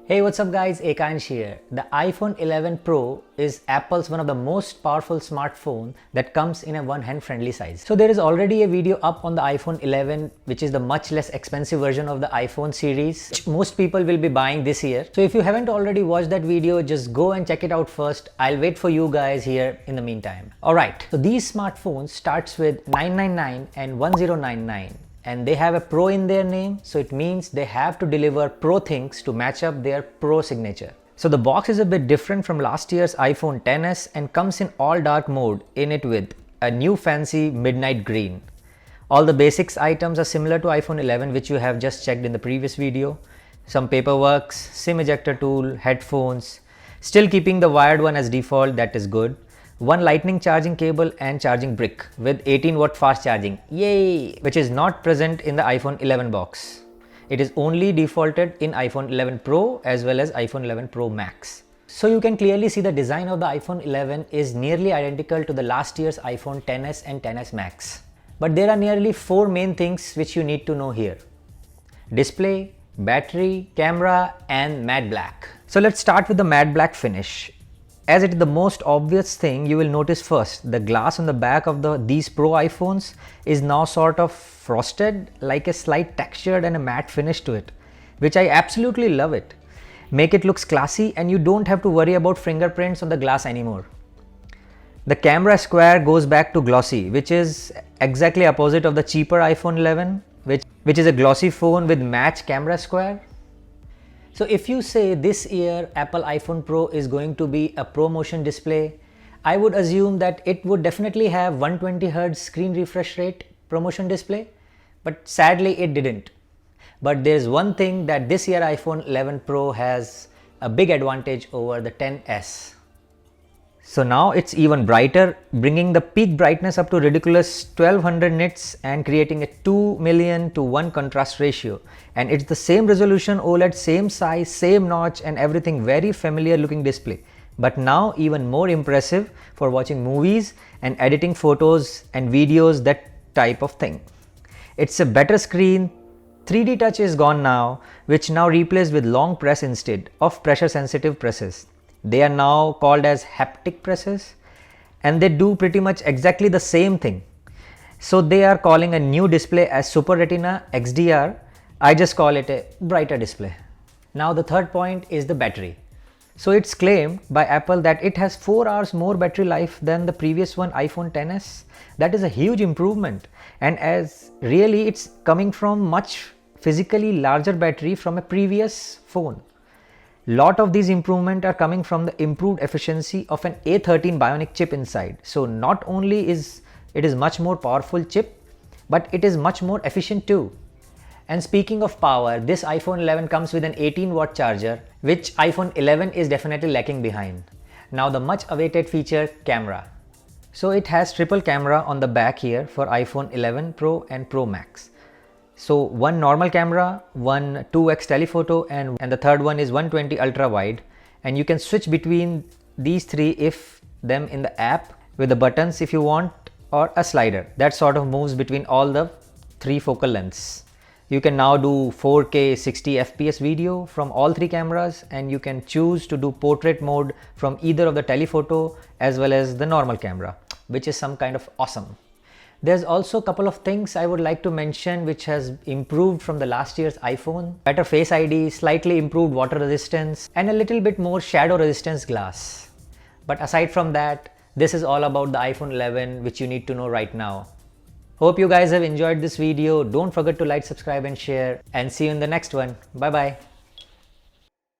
Hey, what's up guys, Ekansh here. The iPhone 11 Pro is Apple's one of the most powerful smartphone that comes in a one-hand friendly size. So there is already a video up on the iPhone 11 which is the much less expensive version of the iPhone series which most people will be buying this year. So if you haven't already watched that video, just go and check it out first. I'll wait for you guys here in the meantime. Alright, so these smartphones starts with 999 and 1099. And they have a Pro in their name, so it means they have to deliver Pro things to match up their Pro signature. So the box is a bit different from last year's iPhone XS and comes in all dark mode in it with a new fancy midnight green. All the basics items are similar to iPhone 11 which you have just checked in the previous video. Some paperwork, SIM ejector tool, headphones, still keeping the wired one as default, that is good. One lightning charging cable and charging brick with 18-watt fast charging, yay, which is not present in the iPhone 11 box. It is only defaulted in iPhone 11 Pro as well as iPhone 11 Pro Max. So you can clearly see the design of the iPhone 11 is nearly identical to the last year's iPhone XS and XS Max. But there are nearly 4 main things which you need to know here: display, battery, camera and matte black. So let's start with the matte black finish. As it is the most obvious thing, you will notice first the glass on the back of these Pro iPhones is now sort of frosted, like a slight textured and a matte finish to it, which I absolutely love it. Make it looks classy and you don't have to worry about fingerprints on the glass anymore. The camera square goes back to glossy, which is exactly opposite of the cheaper iPhone 11, which is a glossy phone with matte camera square. So if you say this year Apple iPhone Pro is going to be a ProMotion display, I would assume that it would definitely have 120Hz screen refresh rate ProMotion display, but sadly it didn't. But there's one thing that this year iPhone 11 Pro has a big advantage over the XS. So now it's even brighter, bringing the peak brightness up to ridiculous 1200 nits and creating a 2:1 contrast ratio. And it's the same resolution OLED, same size, same notch and everything, very familiar looking display. But now even more impressive for watching movies and editing photos and videos, that type of thing. It's a better screen. 3D touch is gone now, which now replaced with long press instead of pressure sensitive presses. They are now called as haptic presses and they do pretty much exactly the same thing. So they are calling a new display as Super Retina XDR. I just call it a brighter display. Now the third point is the battery. So it's claimed by Apple that it has 4 hours more battery life than the previous one, iPhone XS. That is a huge improvement, and as really it's coming from much physically larger battery from a previous phone. Lot of these improvements are coming from the improved efficiency of an A13 Bionic chip inside. So not only is it much more powerful chip, but it is much more efficient too. And speaking of power, this iPhone 11 comes with an 18-watt charger, which iPhone 11 is definitely lacking behind. Now the much awaited feature, camera. So it has triple camera on the back here for iPhone 11 Pro and Pro Max. So one normal camera, one 2x telephoto and the third one is 120 ultrawide, and you can switch between these three if them in the app with the buttons if you want, or a slider that sort of moves between all the 3 focal lengths. You can now do 4K 60 FPS video from all 3 cameras, and you can choose to do portrait mode from either of the telephoto as well as the normal camera, which is some kind of awesome. There's also a couple of things I would like to mention which has improved from the last year's iPhone. Better Face ID, slightly improved water resistance and a little bit more shadow resistance glass. But aside from that, this is all about the iPhone 11 which you need to know right now. Hope you guys have enjoyed this video. Don't forget to like, subscribe and share, and see you in the next one. Bye bye.